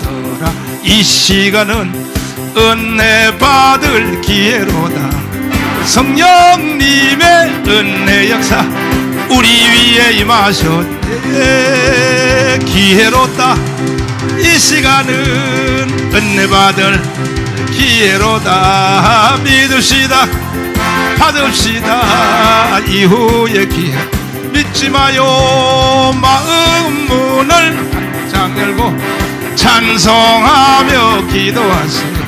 성도들아, 이 시간은 은혜 받을 기회로다. 성령님의 은혜 역사 우리 위에 임하셨네. 기회로다. 이 시간은 은혜 받을 기회로다. 믿읍시다. 받읍시다. 이후의 기회 믿지 마요. 마음 문을 활짝 열고 찬송하며 기도하세요.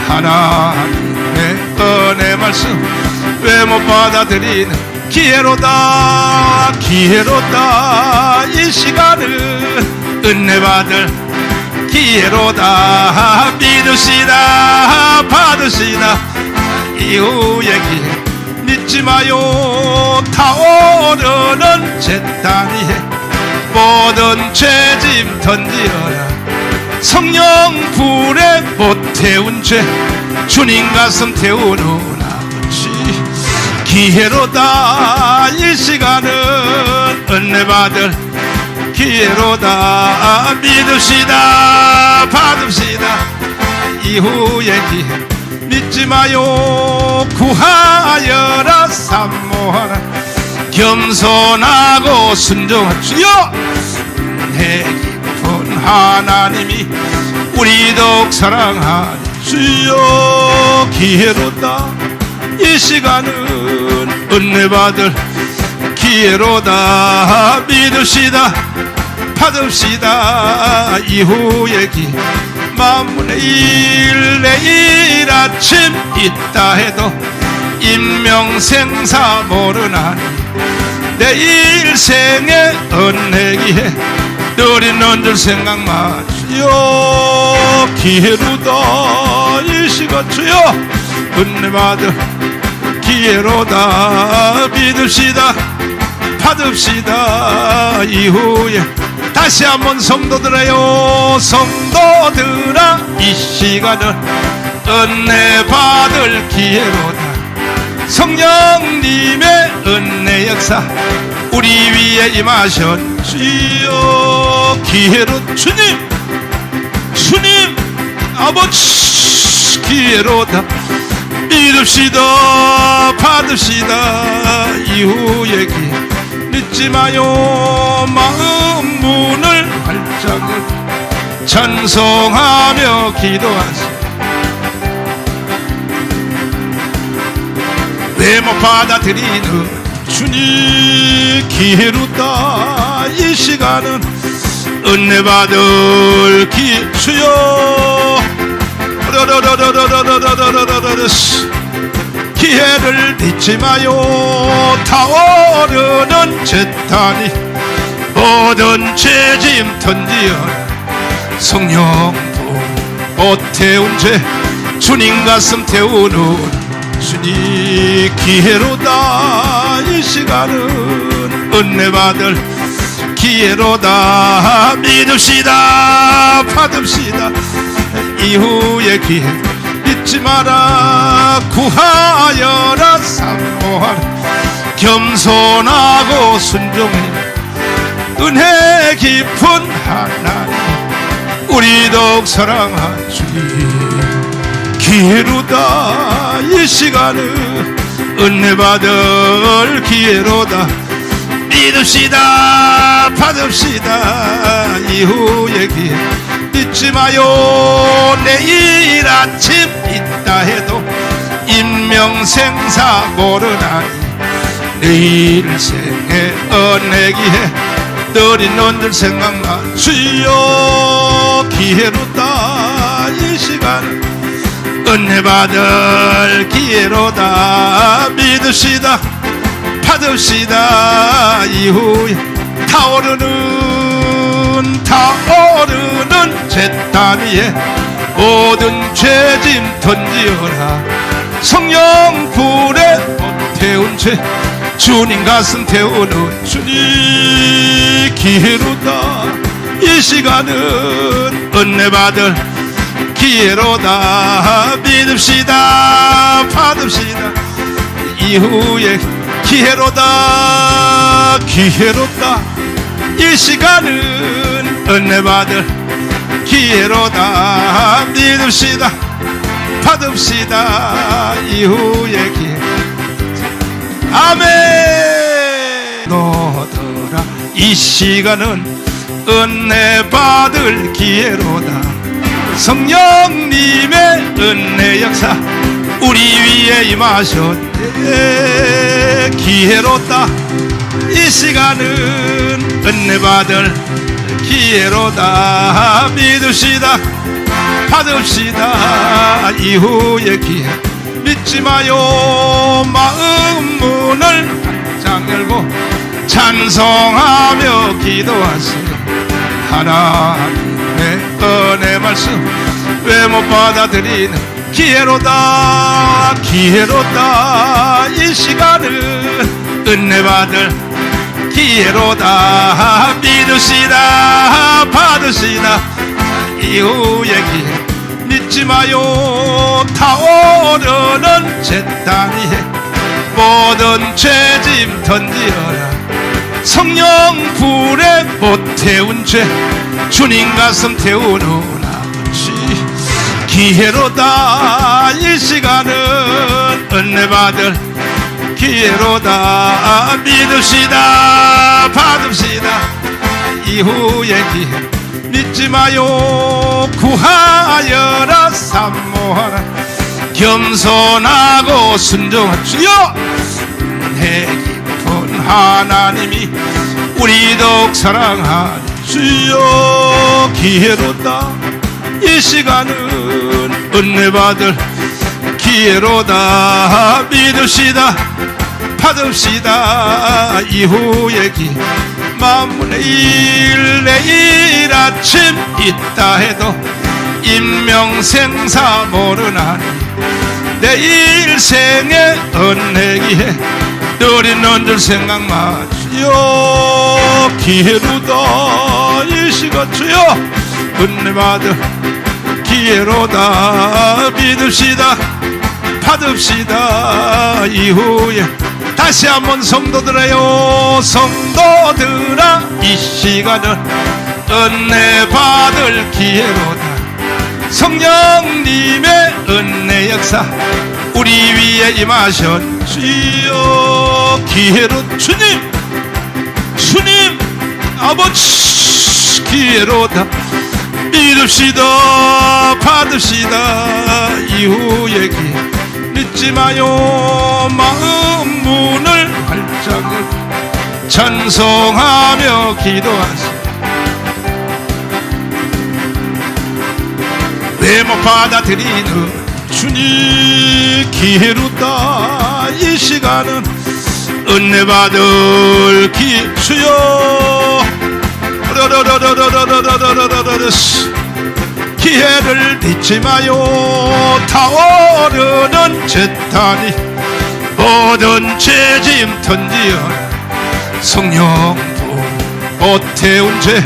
하나님의 은혜 말씀 왜 못 받아들이는 기회로다. 기회로다. 이 시간은 은혜 받을 기회로다. 믿으시다. 받으시다. 이후의 기회 믿지 마요. 타오르는 잿단 위에 모든 죄짐 던지어라. 성령 불에 못 태운 죄 주님 가슴 태우는 아버지, 기회로다. 이 시간은 은혜 받을 기회로다. 믿읍시다. 받읍시다. 이후의 기회 믿지 마요. 구하여라. 산모하라. 겸손하고 순종한 주여. 은혜 깊은 하나님이 우리 더욱 사랑하니 주여. 기회로다. 이 시간은 은혜 받을 기회로다. 믿읍시다. 받읍시다. 이후의 기회 만문의 일 내일 아침 있다 해도 인명생사 모르나니 내일 생에 은혜 기회 늘 있는 줄 생각만 주여. 기회로다. 이 시간 주여. 은혜 받을 기회로다. 믿읍시다. 받읍시다. 이후에 다시 한번 성도들아요. 성도들아, 이 시간은 은혜 받을 기회로다. 성령님의 은혜 역사 우리 위에 임하셨 주여. 기회로 주님, 주님 아버지, 기회로다. 믿읍시다. 받읍시다. 이후의 기회 믿지 마요. 마음 문을 활짝 열고 찬송하며 기도하세요. 왜 못 받아들이는 주님, 기회로다. 이 시간은 은혜 받을 기회 주여. 기회를 잊지 마요. 타오르는 잿단이 모든 죄짐 던지어라. 성령 못 태운 죄 주님 가슴 태우는 주님, 기회로다. 이 시간은 은혜 받을 기회로다. 믿읍시다. 받읍시다. 이후의 기회 잊지 마라. 구하여라. 산모하라. 겸손하고 순종해. 은혜 깊은 하나님 우리 더욱 사랑한 주님, 기회로다. 이 시간은 은혜 받을 기회로다. 믿읍시다. 받읍시다. 이후의 기회 잊지 마요. 내일 아침 있다 해도 인명생사 모르나니 내일 생에 은혜 기회 늘 있는 줄 생각만 주여. 기회로다. 이 시간 은혜 받을 기회로다. 믿으시다. 받읍시다. 이후에 타오르는 잿단 위에 모든 죄짐 던지어라. 성령 불에 못 태운 죄 주님 가슴 태우는 주님, 기회로다. 이 시간은 은혜 받을 기회로다. 믿읍시다. 받읍시다. 이후에 기회로다. 기회롭다. 이 시간은 은혜 받을 기회로다 믿읍시다 받읍시다 이후의 기회 아멘 너더라 이 시간은 은혜 받을 기회로다 성령님의 은혜 역사 우리 위에 임하셨네 기회로다 이 시간은 은혜 받을 기회로다 믿읍시다 받읍시다 이후의 기회 믿지 마요 마음 문을 활짝 열고 찬송하며 기도하세요 하나님의 은혜 말씀 왜 못 받아들이는 기회로다 기회로다 이 시간은 은혜 받을 기회로다 믿으시다 받으시다 이후의 기회 믿지 마요 타오르는 재단 위에 모든 죄짐 던지어라 성령 불에 못 태운 죄 주님 가슴 태우는 아버지 기회로다 이 시간은 은혜 받을 기회로다 믿읍시다 받읍시다 이후의 기회 믿지 마요 구하여라 사모하라 겸손하고 순종한 주여 은혜 깊은 하나님이 우리 더욱 사랑하는 주여 기회로다 이 시간은 은혜 받을 기회로다 믿읍시다 받읍시다 이후의 기회 만문의 일 내일 아침 있다 해도 인명생사 모르나니 내일 생에 은혜 기회 늘 있는 줄 생각만 주여 기회로다 이 시간 주여 은혜 받을 기회로다 믿읍시다 받읍시다 이후에 다시 한번 성도들아요 성도들아 이 시간은 은혜 받을 기회로다 성령님의 은혜 역사 우리 위에 임하셨 주여 기회로 주님 아버지 기회로다 믿읍시다 받읍시다 이후의 기회 믿지 마요 마음 문을 활짝 열고 찬송하며 기도하세요 왜 못 받아들이는 주님 기회로다 이 시간은 은혜 받을 주여 기회를 잊지 마요 타오르는 재단이 모든 죄짐 던지어라 성령부 못 태운 죄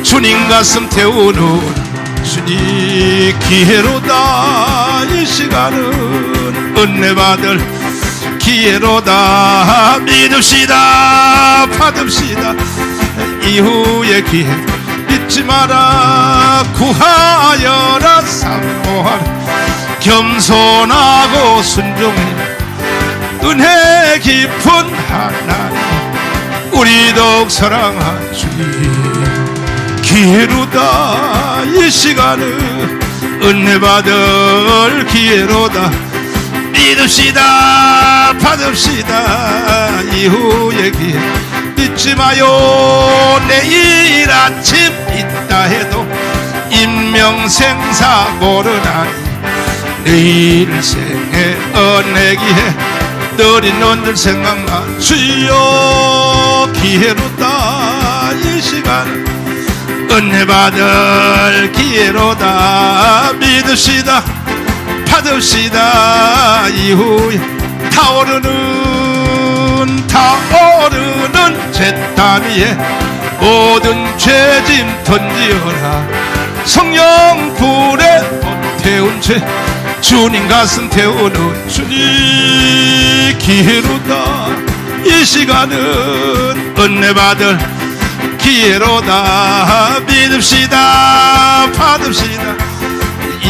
주님 가슴 태우는 주님 기회로다 이 시간은 은혜 받을 기회로다 믿읍시다 받읍시다 이후의 기회 잊지 마라 구하여라 사모하라 겸손하고 순종해 은혜 깊은 하나님 우리 더욱 사랑한 주님 기회로다 이 시간은 은혜 받을 기회로다 믿읍시다 받읍시다 이후의 기회 잊지 마요 내일 아침 있다 해도 인명생사 모르나니 내일 생에 은혜 기회 늘 있는 줄 생각만 주여 기회로다 이 시간 은혜 받을 기회로다 믿으시다 받읍시다 이후에 타오르는 재단 위에 모든 죄짐 던지어라 성령 불에 못 태운 죄 주님 가슴 태우는 주님 기회로다 이 시간은 은혜 받을 기회로다 믿읍시다 받읍시다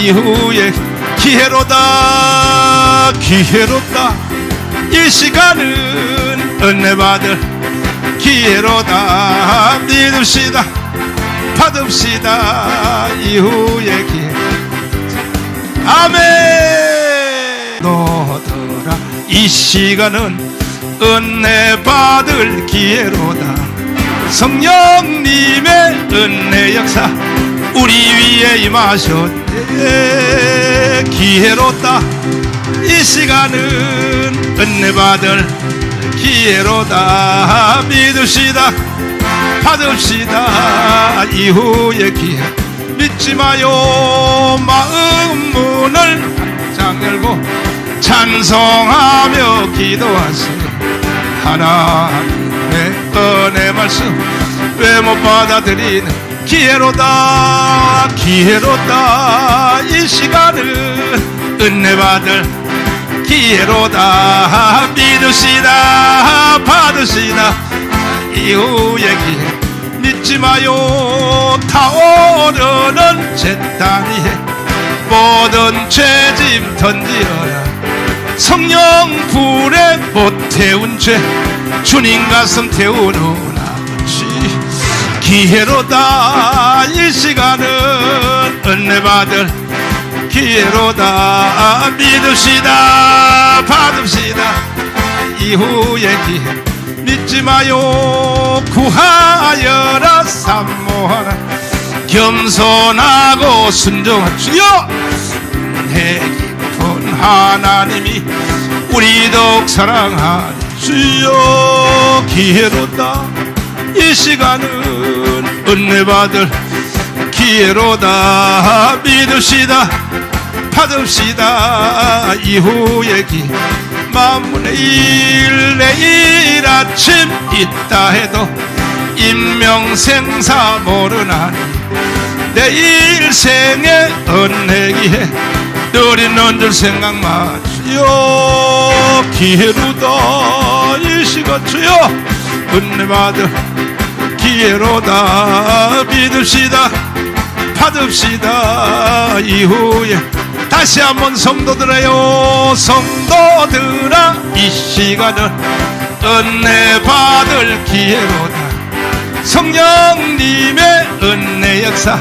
이후에 기회로다 기회로다 이 시간은 은혜받을 기회로다 믿읍시다 받읍시다 이후에 기회 아멘 너더라 이 시간은 은혜받을 기회로다 성령님의 은혜 역사 우리 위에 임하셨네 기회로다 이 시간은 은혜받을 기회로다 믿읍시다 받읍시다 이후의 기회 믿지 마요 마음 문을 활짝 열고 찬송하며 기도하세요 하나님의 은혜 말씀 왜 못 받아들이는 기회로다 기회로다 이 시간은 은혜받을 기회로다 믿으시다 받으시다 이후의 기회 믿지 마요 타오르는 재단 위에 모든 죄짐 던지어라 성령 불에 못 태운 죄 주님 가슴 태우는 아버지 기회로다 이 시간은 은혜받을 기회로다 믿읍시다 받읍시다 이후의 기회 믿지 마요 구하여라 산모하라 겸손하고 순종한 주여 은혜 깊은 하나님이 우리 더욱 사랑하니 주여 기회로다 이 시간은 은혜받을 기회로다 믿읍시다 받읍시다 이후의 기 만문의 일 내일 아침 있다 해도 인명생사 모르나니 내일 생에 은혜기에 늘 있는 줄 생각만 주여 기회로다 이 시간 주여 은혜받을 기회로다 믿읍시다 받읍시다 이후에 다시 한번 성도들아요 성도들아 이 시간은 은혜 받을 기회로다 성령님의 은혜 역사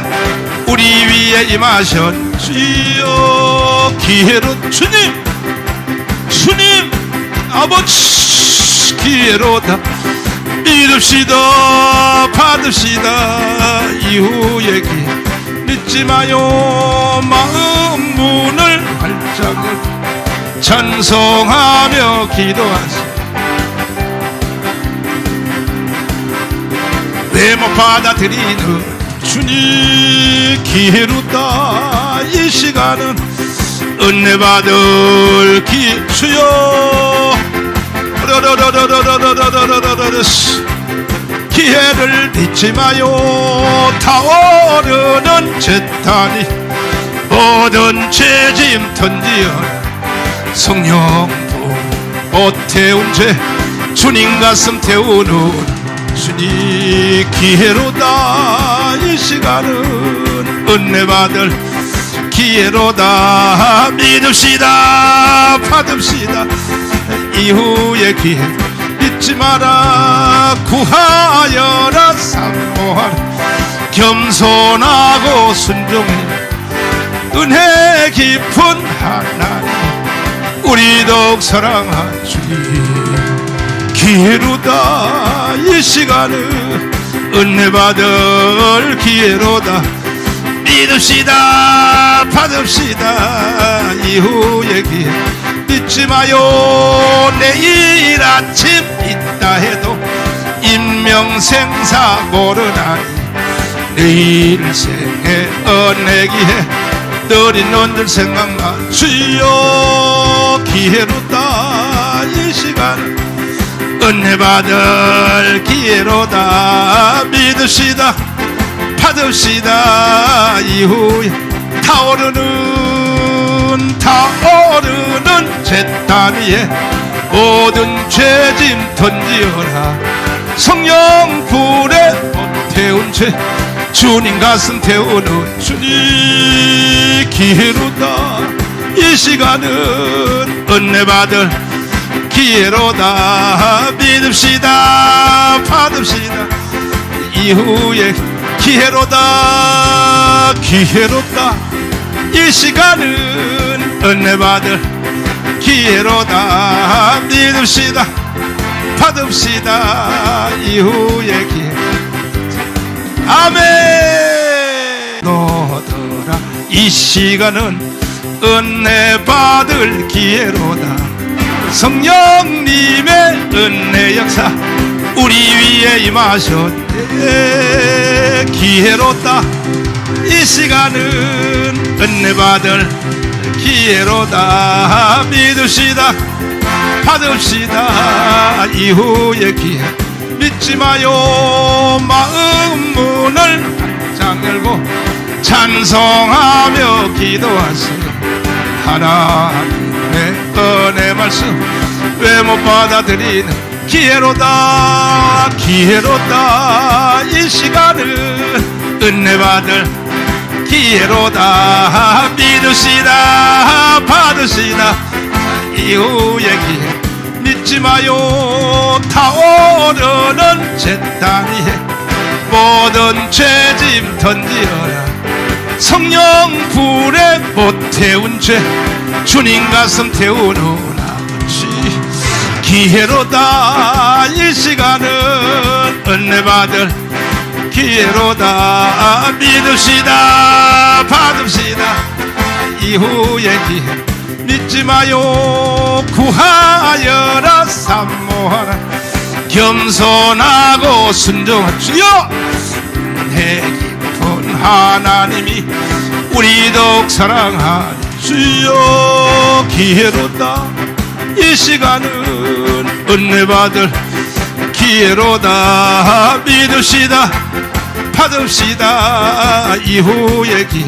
우리 위에 임하셨 주여 기회로 주님 아버지 기회로다 믿읍시다 받읍시다 이후의 기회 믿지 마요 마음 문을 활짝 열고 찬송하며 기도하세요 왜 못 받아들이는 주님 기회로다 이 시간은 은혜 받을 기회 주여 기회를 잊지 마요 타오르는 재단이 모든 죄짐 던지어라 성령 못 태운 죄 주님 가슴 태우는 주님 기회로다 이 시간은 은혜 받을 기회로다 믿읍시다 받읍시다 이후의 기회 잊지 마라 구하여라 산모하라 겸손하고 순종해 은혜 깊은 하나님 우리 더욱 사랑한 주님 기회로다 이 시간은 은혜 받을 기회로다 믿읍시다 받읍시다 이후의 기회 믿지 마요 내일 아침 있다 해도 인명생사 모르나니 내일 생에 은혜기에 늘 있는 줄 생각만 주여 기회로다 이 시간 은혜 받을 기회로다 믿으시다 받읍시다 이후에 타오르는 재단 위에 모든 죄짐 던지어라 성령 불에 못 태운 죄 주님 가슴 태우는 주님 기회로다. 이 시간은 은혜 받을 기회로다. 믿읍시다. 받읍시다. 이후에 기회로다. 기회로다. 이 시간은 은혜 받을 기회로다. 믿읍시다. 받읍시다. 이후에 기회. 아멘. 너더라. 이 시간은 은혜 받을 기회로다. 성령님의 은혜 역사 우리 위에 임하셨네. 기회로다. 이 시간은 은혜 받을 기회로다. 믿읍시다. 받읍시다. 이후의 기회. 믿지 마요. 마음 문을 활짝 열고 찬송하며 기도하세요. 하나님의 은혜 말씀 왜 못 받아들이는 기회로다. 기회로다. 이 시간은 은혜 받을 기회로다. 믿으시다. 받으시다. 이후의 기회. 믿지 마요. 타오르는 잿단 위에 모든 죄짐 던지어라. 성령 불에 못 태운 죄 주님 가슴 태우는 아버지. 기회로다. 이 시간은 은혜 받을 기회로다. 믿읍시다. 받읍시다. 이후의 기회. 믿지 마요. 구하여라. 산모하라. 겸손하고 순종할 주여. 은혜 깊은 하나님이 우리 더욱 사랑하니 주여. 기회로다. 이 시간은 은혜 받을 기회로다. 믿읍시다. 받읍시다. 이후의 기회.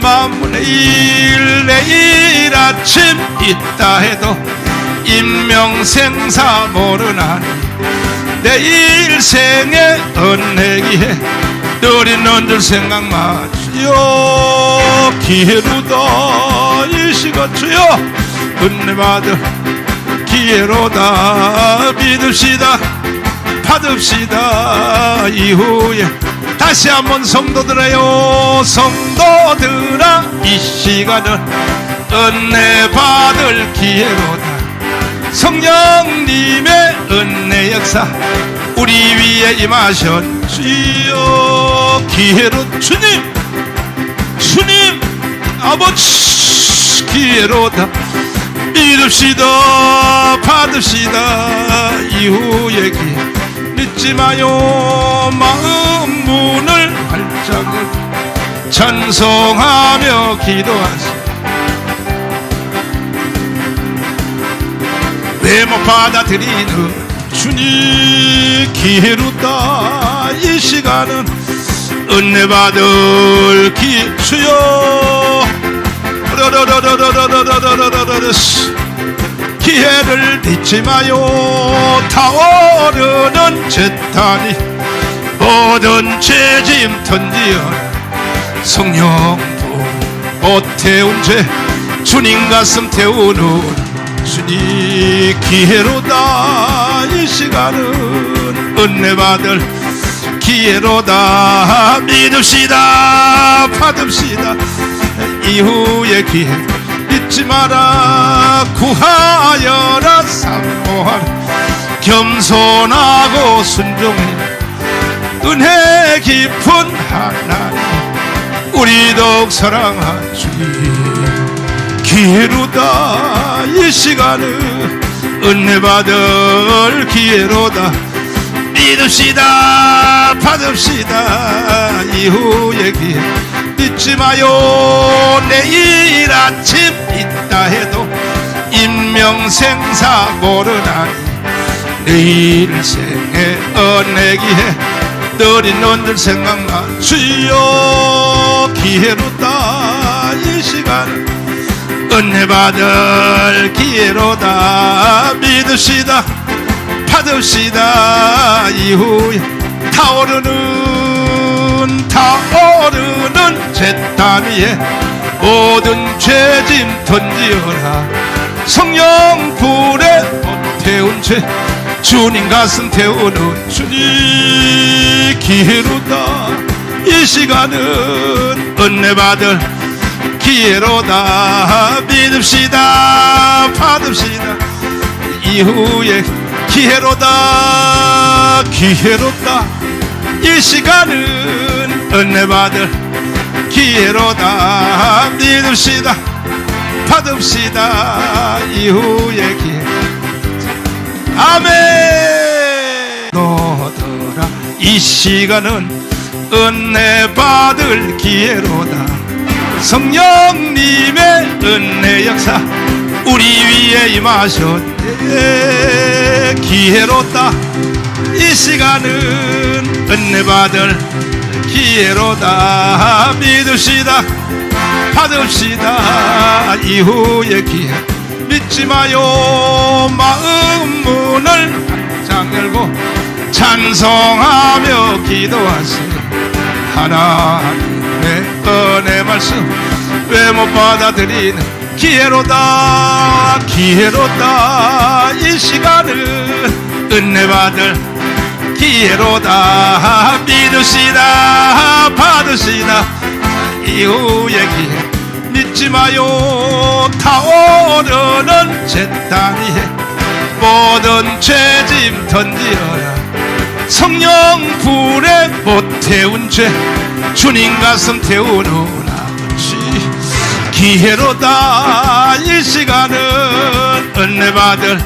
만문의 일 내일 아침 있다 해도 인명생사 모르나니 내일 생에 은혜기에 늘 있는 줄 생각만 주여. 기회로다. 이 시간 주여. 은혜 받을 기회로다. 믿읍시다. 받읍시다. 이후에 다시 한번 성도들아요. 성도들아. 이 시간은 은혜 받을 기회로다. 성령님의 은혜 역사 우리 위에 임하셨 주여. 기회로 주님. 주님 아버지. 기회로다. 믿읍시다. 받읍시다. 이후의 기회. 믿지 마요. 마음 문을 활짝 열고 찬송하며 기도하세요. 왜 못 받아들이는 주님. 기회로다. 이 시간은 은혜 받을 주여. 기회를 잊지 마요. 타오르는 잿단이 모든 죄짐 던지어라. 성령부 못 태운 죄 주님 가슴 태우는 주님. 기회로다. 이 시간은 은혜 받을 기회로다. 믿읍시다. 받읍시다. 이후의 기회. 잊지 마라. 구하여라. 산모하라. 겸손하고 순종해. 은혜 깊은 하나님 우리 더욱 사랑한 주님. 기회로다. 이 시간은 은혜 받을 기회로다. 믿읍시다. 받읍시다. 이후의 기회. 믿지 마요. 내일 아침 있다 해도 인명생사 모르나니 내일 생에 은혜기에 늘 있는 줄 생각만 주여. 기회로다. 이 시간 은혜 받을 기회로다. 믿읍시다. 받읍시다. 이후에 타오르는 잿단 위에 모든 죄짐 던지어라. 성령 불에 못 태운 죄 주님 가슴 태우는 주님 기회로다. 이 시간은 은혜 받을 기회로다. 믿읍시다. 받읍시다. 이후에 기회로다. 기회로다. 이 시간은 은혜 받을 기회로다. 믿읍시다. 받읍시다. 이후에 기회. 아멘. 너더라. 이 시간은 은혜 받을 기회로다. 성령님의 은혜 역사 우리 위에 임하셨네. 기회로다. 이 시간은 은혜 받을 기회로다. 믿읍시다. 받읍시다. 이후의 기회. 믿지 마요. 마음 문을 활짝 열고 찬송하며 기도하세요. 하나님의 은혜 말씀 왜 못 받아들이는 기회로다. 기회로다. 이 시간은 은혜 받을 기회로다. 믿으시다. 받으시다. 이후의 기회. 믿지 마요. 타오르는 재단 위에 모든 죄짐 던지어라. 성령 불에 못 태운 죄 주님 가슴 태우는 아버지 기회로다. 이 시간은 은혜 받을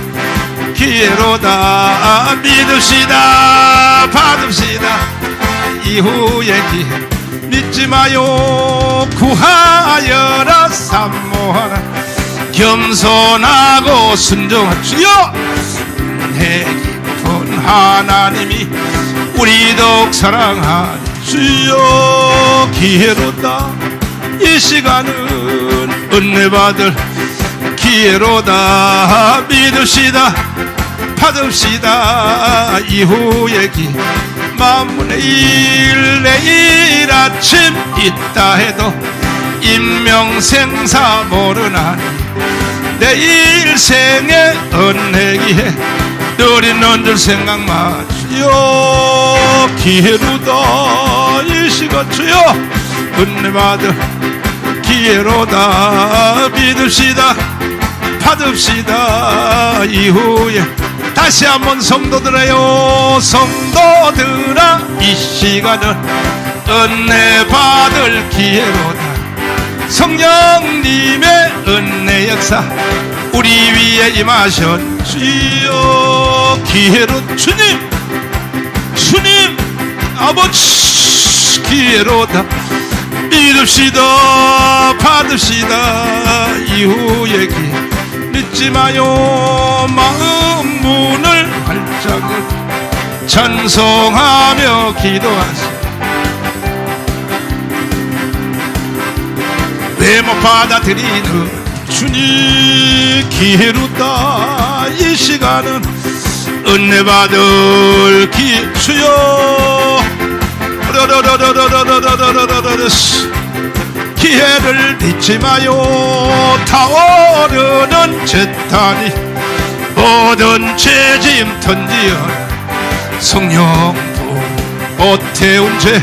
기회로다. 믿읍시다. 받읍시다. 이후의 기회. 믿지 마요. 구하여라. 산모하라. 겸손하고 순종한 주여. 은혜 깊은 하나님이 우리 더욱 사랑하니 주여. 기회로다. 이 시간은 은혜 받을 기회로다. 믿읍시다. 받읍시다. 이후의 기회. 만문의 일 내일 아침 있다 해도 인명생사 모르나니 내일 생에 은혜 기회 누리는 줄 생각만 주여. 기회로다. 이 시간 주여. 은혜 받을 기회로다. 믿읍시다. 받읍시다. 이후에 다시 한번 성도들아요. 성도들아 이 시간은 은혜 받을 기회로다. 성령님의 은혜 역사 우리 위에 임하셨 주여. 기회로 주님 주님 아버지 기회로다. 믿읍시다. 받읍시다. 이후의 기회. 믿지 마요. 마음 문을 활짝 열고 찬송하며 기도하세요. 왜 못 받아들이는 주님 기회로다. 이 시간은 은혜 받을 기회 주여. 기회를 잊지 마요. 타오르는 재단이 모든 죄짐 던지어라. 성령 못 태운 죄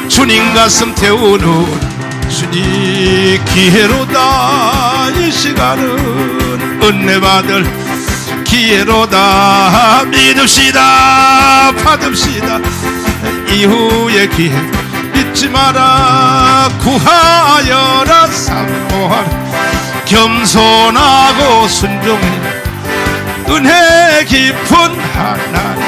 주님 가슴 태우는 주님 기회로다. 이 시간은 은혜 받을 기회로다. 믿읍시다. 받읍시다. 이후의 기회. 믿지 마라. 구하여라. 산모하라. 겸손하고 순종해. 은혜 깊은 하나님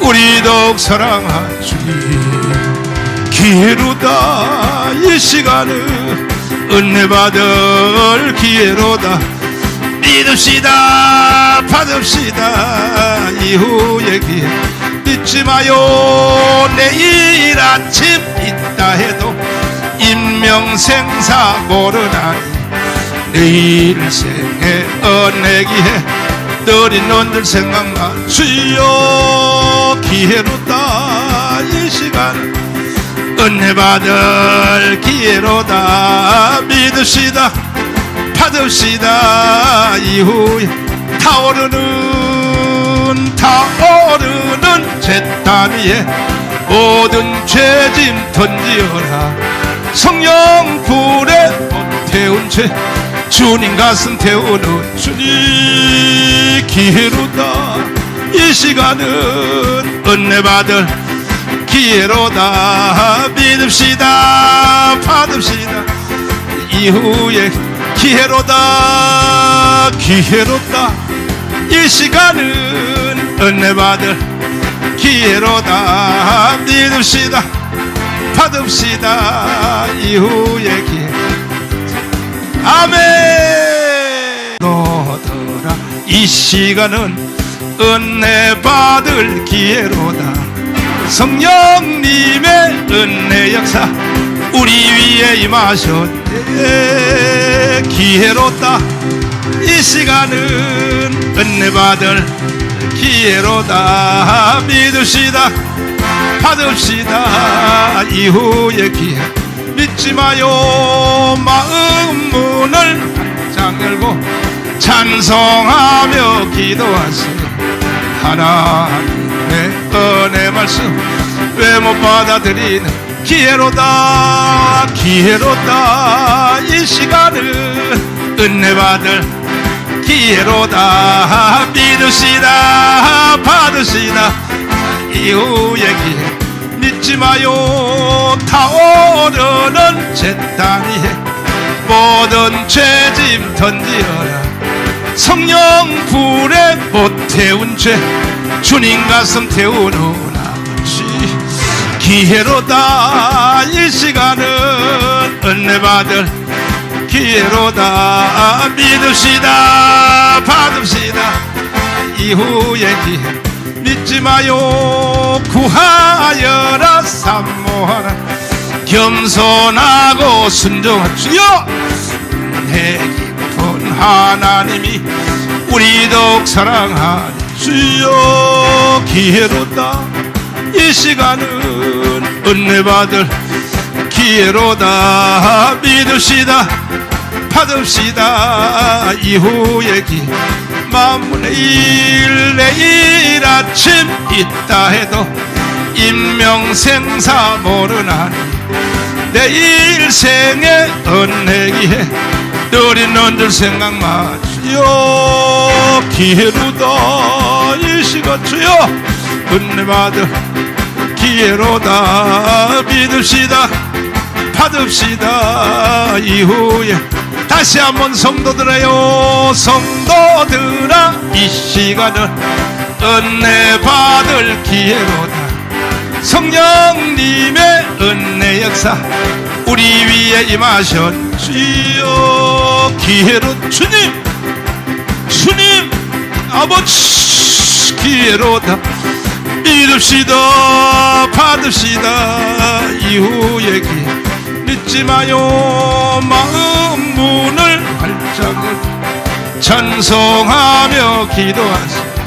우리 더욱 사랑한 주님 기회로다. 이 시간은 은혜 받을 기회로다. 믿읍시다. 받읍시다. 이후의 기회. 믿지 마요. 내일 아침 있다 해도 인명생사 모르나니 내일 생에 은혜 기회 느리는 줄 생각만 주여. 기회로다. 이 시간 은혜 받을 기회로다. 믿음 믿읍시다 받읍시다. 이후에 타오르는 제단 위에 모든 죄짐 던지어라. 성령 불에 못 태운 죄 주님 가슴 태우는 주님 기회로다. 이 시간은 은혜 받을 기회로다. 믿읍시다 받읍시다. 이후에 기회로다 기회로다. 이 시간은 은혜 받을 기회로다. 믿읍시다 받읍시다. 이후에 기회. 아멘. 너더라. 이 시간은 은혜 받을 기회로다. 성령님의 은혜 역사 우리 위에 임하셨네. 기회로다. 이 시간은 은혜 받을 기회로다. 믿읍시다 받읍시다. 이후의 기회. 믿지 마요. 마음 문을 활짝 열고 찬송하며 기도하세요. 하나님의 은혜 말씀 왜 못 받아들이는 기회로다 기회로다. 이 시간은 은혜 받을 기회로다. 믿으시다 받으시다. 이후의 기회. 믿지 마요. 타오르는 제단 위에 모든 죄짐 던지어라. 성령 불에 못 태운 죄 주님 가슴 태우는 아버지 기회로다. 이 시간은 은혜 받을 기회로다. 믿읍시다 받읍시다. 이후의 기회. 믿지 마요. 구하여라 사모하라. 겸손하고 순종한 주여. 은혜 깊은 하나님이 우리 더욱 사랑하는 주여. 기회로다. 이 시간은 은혜 받을 기회로다. 믿읍시다 받읍시다. 이후의 기회. 만문의 일 내일 아침 있다 해도 인명생사 모르나니 내일 생에 은혜기에 늘 있는 줄 생각만 주여. 기회로다. 이 시간 주여 은혜 받을 기회로다. 믿읍시다 받읍시다. 이후에 다시 한번 성도들아요. 성도들아 이 시간을 은혜 받을 기회로다. 성령님의 은혜 역사 우리 위에 임하셨 주여. 기회로 주님 주님 아버지 기회로다. 믿읍시다 받읍시다. 이후의 기회. 믿지 마요. 마음 문을 활짝 열고 찬송하며 기도하세요.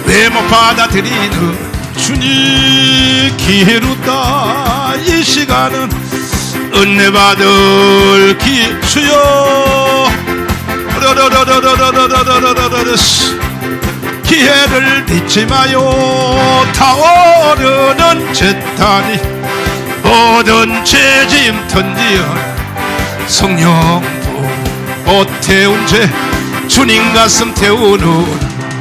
왜 못 받아들이는 주님 기회로다. 이 시간은 은혜 받을 주여. 기회를 잊지 마요. 타오르는 제단이 모든 죄짐 던지어라. 성령 못 태운 죄 주님 가슴 태우는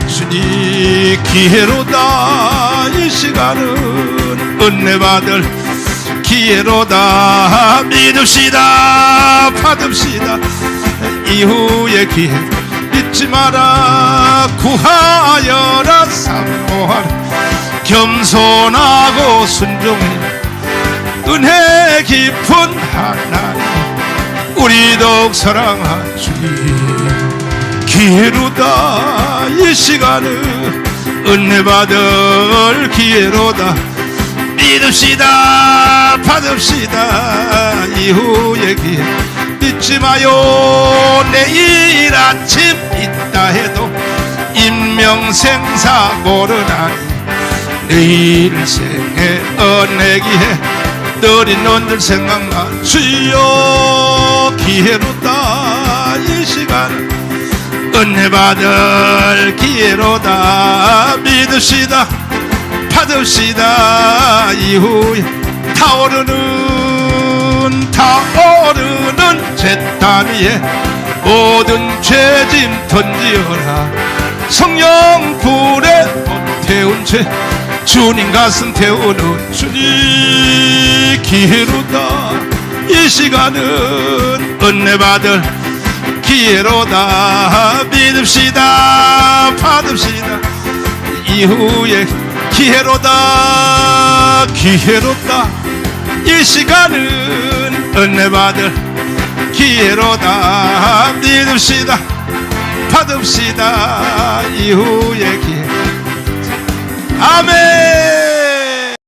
주님 기회로다. 이 시간은 은혜 받을 기회로다. 믿읍시다 받읍시다. 이후의 기회. 잊지 마라. 구하여라 사모하라. 겸손하고 순종해. 은혜 깊은 하나님 우리 더욱 사랑한 주님 기회로다. 이 시간은 은혜 받을 기회로다. 믿읍시다 받읍시다. 이후의 기회. 잊지 마요. 내일 아침 있다 해도 인명생사 모르나니 내일 생에 은혜 기회 느린 눈들 생각나 주여 기회로다 이 시간 은혜 받을 기회로다 믿읍시다 받읍시다 이후에 타오르는 제단 위에 모든 죄짐 던지어라 성령 불에 태운 죄 주님 가슴 태우는 주님 기회로다 이 시간은 은혜 받을 기회로다 믿읍시다 받읍시다 이후에 기회로다 이 시간은 은혜 받을 기회로다 믿읍시다 받읍시다 이후에 기회 아멘